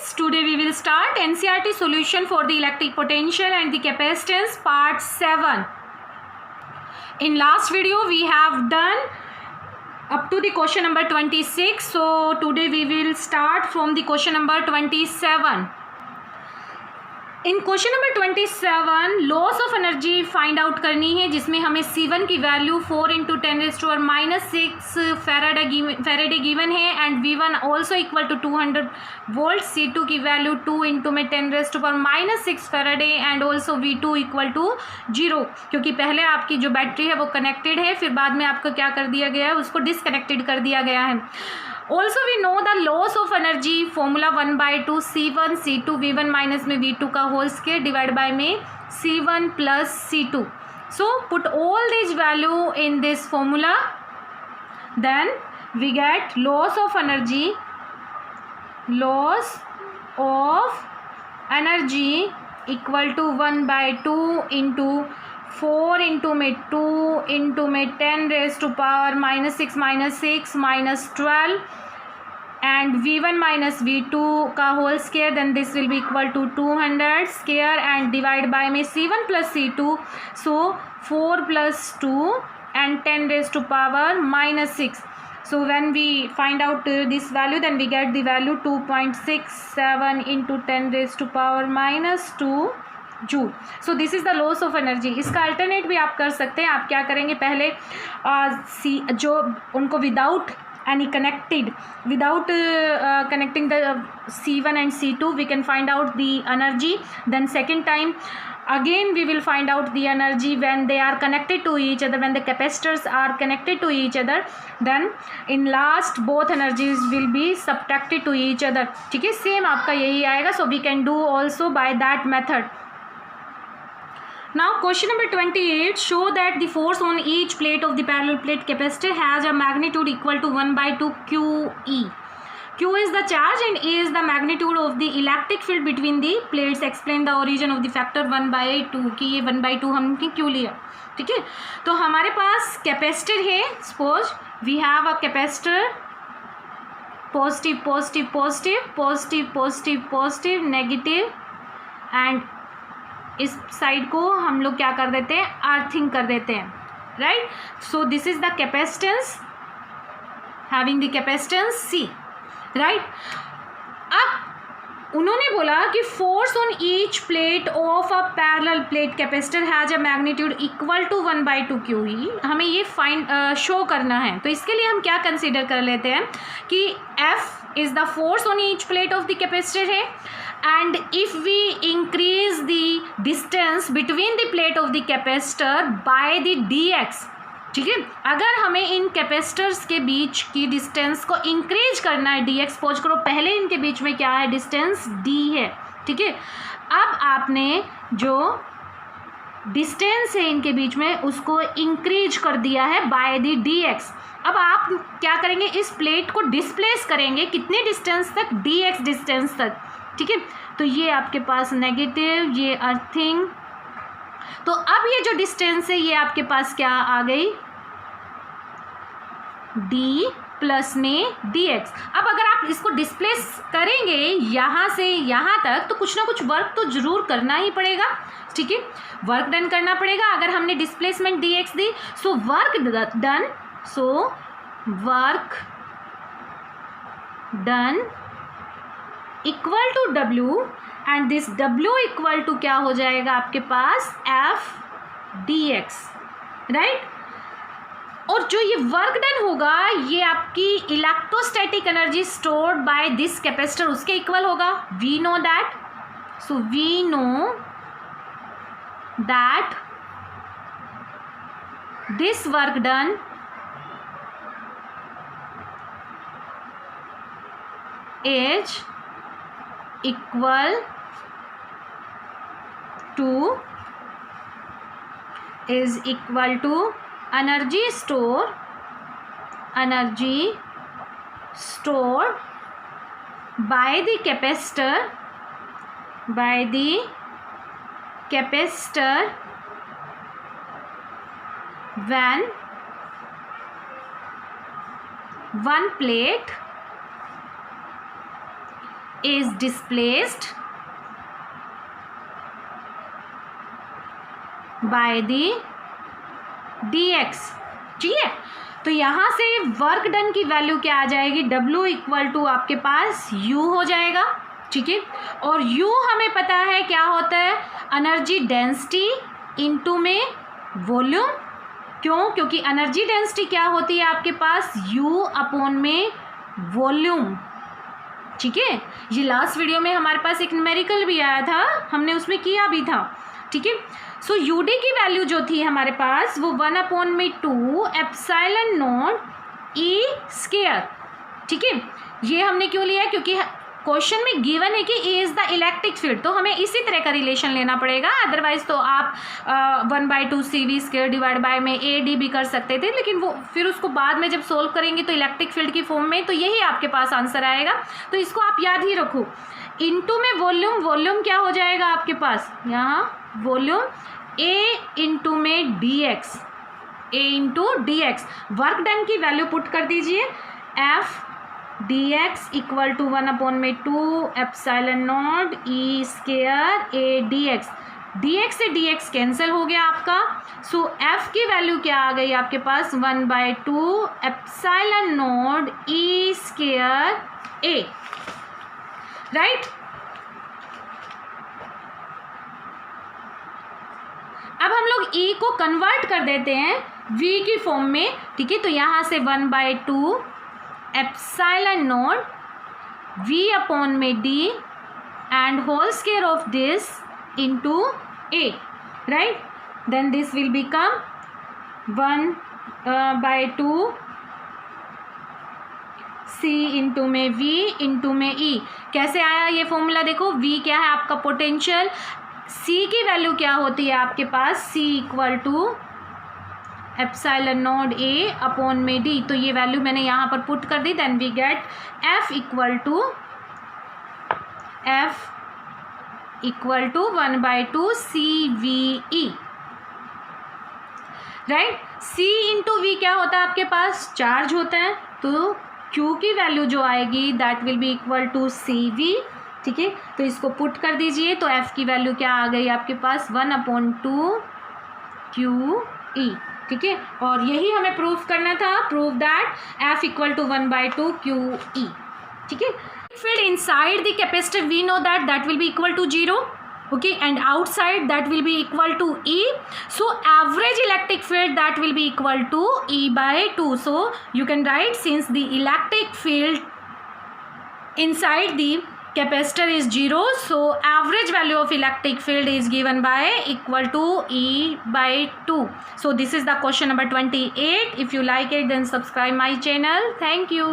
students, today we will start NCERT solution for the electric potential and the capacitance part 7. In last video we have done up to the question number 26. So today we will start from the question number 27. In question number 27 loss of energy find out करनी है, जिसमें हमें C1 की value 4 × 10⁻⁻6 faraday given है and V1 also equal to 200 volt, C2 की value 2 × 10⁻⁻6 faraday and also V2 equal to 0, क्योंकि पहले आपकी जो बैटरी है वो कनेक्टेड है, फिर बाद में आपको क्या कर दिया गया है, उसको डिसकनेक्टेड कर दिया गया है. Also we know the loss of energy formula 1/2 C1 C2 V1 minus में V2 का होल स्क्वायर डिवाइड बाय में C1 plus C2. So put all this value in this formula, then we get loss of energy equal to 1/2 into 4 × 2 × 10⁻⁻6 minus 12 and V1 minus V2 का whole square, then this will be equal to 200 square and divide by में C1 plus C2, so 4 plus 2 and 10⁻⁻6. So when we find out this value, then we get the value 2.67 × 10⁻⁻2 joule. So this is the loss of energy. इसका alternate भी आप कर सकते हैं. आप क्या करेंगे, पहले जो उनको without connecting the C1 and C2 we can find out the energy, then second time again we will find out the energy when they are connected to each other, when the capacitors are connected to each other, then in last both energies will be subtracted to each other. ठीक है, same आपका यही आएगा. So we can do also by that method. Now question number 28, show that the force on each plate of the parallel plate capacitor has a magnitude equal to 1/2 QE. Q is the charge and A is the magnitude of the electric field between the plates. Explain the origin of the factor 1/2. कि ये 1/2 हमने क्यों लिया. ठीक है, तो हमारे पास कैपेसिटर है. Suppose we have a capacitor, positive negative, and इस साइड को हम लोग क्या कर देते हैं, अर्थिंग कर देते हैं, right. So this is the capacitance, having the capacitance C, right. अब उन्होंने बोला कि force on each plate of a parallel plate capacitor has a magnitude equal to 1/2 QE. हमें ये शो करना है. तो इसके लिए हम क्या कंसीडर कर लेते हैं कि F is the force on each plate of the capacitor है, and if we increase the distance between the plate of the capacitor by the dx, ठीक है, अगर हमें इन कैपेसिटर्स के बीच की डिस्टेंस को इंक्रीज करना है, dx पोज करो, पहले इनके बीच में क्या है, डिस्टेंस d है. ठीक है, अब आपने जो डिस्टेंस है इनके बीच में उसको इंक्रीज कर दिया है बाय द dx. अब आप क्या करेंगे, इस प्लेट को डिस्प्लेस करेंगे कितने डिस्टेंस तक, dx डिस्टेंस तक. ठीक है, तो ये आपके पास नेगेटिव, ये अर्थिंग. तो अब ये जो डिस्टेंस है ये आपके पास क्या आ गई, d प्लस में dx. अब अगर आप इसको डिस्प्लेस करेंगे यहाँ से यहाँ तक, तो कुछ ना कुछ वर्क तो जरूर करना ही पड़ेगा. ठीक है, वर्क डन करना पड़ेगा. अगर हमने डिस्प्लेसमेंट dx दी, so work done equal to W, and this W equal to क्या हो जाएगा आपके पास, F dx, राइट. और जो ये वर्क डन होगा ये आपकी electrostatic energy stored by this capacitor उसके इक्वल होगा. We know that this work done is equal to energy stored by the capacitor when one plate is displaced by the dx। ठीक है, तो यहाँ से वर्क डन की value क्या आ जाएगी, W इक्वल टू आपके पास U हो जाएगा। ठीक है, और U हमें पता है क्या होता है, एनर्जी डेंसिटी इनटू में वॉल्यूम। क्यों, क्योंकि एनर्जी डेंसिटी क्या होती है आपके पास, U अपॉन में वॉल्यूम। ठीक है, ये लास्ट वीडियो में हमारे पास एक न्यूमेरिकल भी आया था, हमने उसमें किया भी था। ठीक है, सो यूडी की वैल्यू जो थी हमारे पास वो 1/2 एप्सिलॉन नॉट ई स्क्वायर। ठीक है, ये हमने क्यों लिया, क्योंकि क्वेश्चन में गिवन है कि A is the electric field, तो हमें इसी तरह का रिलेशन लेना पड़ेगा। अदरवाइज तो आप 1/2 CV स्क्वायर डिवाइड बाय में AD भी कर सकते थे, लेकिन वो फिर उसको बाद में जब सोल्व करेंगे तो इलेक्ट्रिक फील्ड की फॉर्म में, तो यही आपके पास आंसर आएगा। तो इसको आप याद ही रखो। इनटू में वॉल्यूम, वॉल्यूम क्या हो जाएगा आपके पास यहाँ, वॉल्यूम A इंटू में dx, A into dx। Work done की वैल्यू पुट कर दीजिए, F dx equal to 1/2 epsilon naught E square A dx। dx से dx कैंसिल हो गया आपका, सो F की वैल्यू क्या आ गई आपके पास, 1/2 epsilon naught E square A। Right, अब हम लोग E को कन्वर्ट कर देते हैं V की फॉर्म में। ठीक है, तो यहाँ से 1/2 एप्सिलॉन नॉट V अपॉन में D and whole square of this into A। Right, then this will become 1/2 C into में V इंटू में E। कैसे आया ये फॉर्मूला, देखो V क्या है आपका पोटेंशियल, C की वैल्यू क्या होती है आपके पास, C equal to epsilon naught A upon में D। तो ये वैल्यू मैंने यहाँ पर पुट कर दी, then we get F equal to 1/2 CVE। Right, C into V क्या होता है आपके पास, चार्ज होता है, तो Q की वैल्यू जो आएगी that will be equal to CV। ठीक है, तो इसको पुट कर दीजिए, तो F की वैल्यू क्या आ गई आपके पास, 1/2 QE। ठीक है, और यही हमें प्रूफ करना था, prove that F equal to 1/2 QE। ठीक है, field inside the capacitor we know that will be equal to 0, okay, and outside that will be equal to E, so average electric field that will be equal to E/2. So you can write, since the electric field inside the capacitor is 0, so average value of electric field is given by equal to E/2. So this is the question number 28. If you like it, then subscribe my channel. Thank you.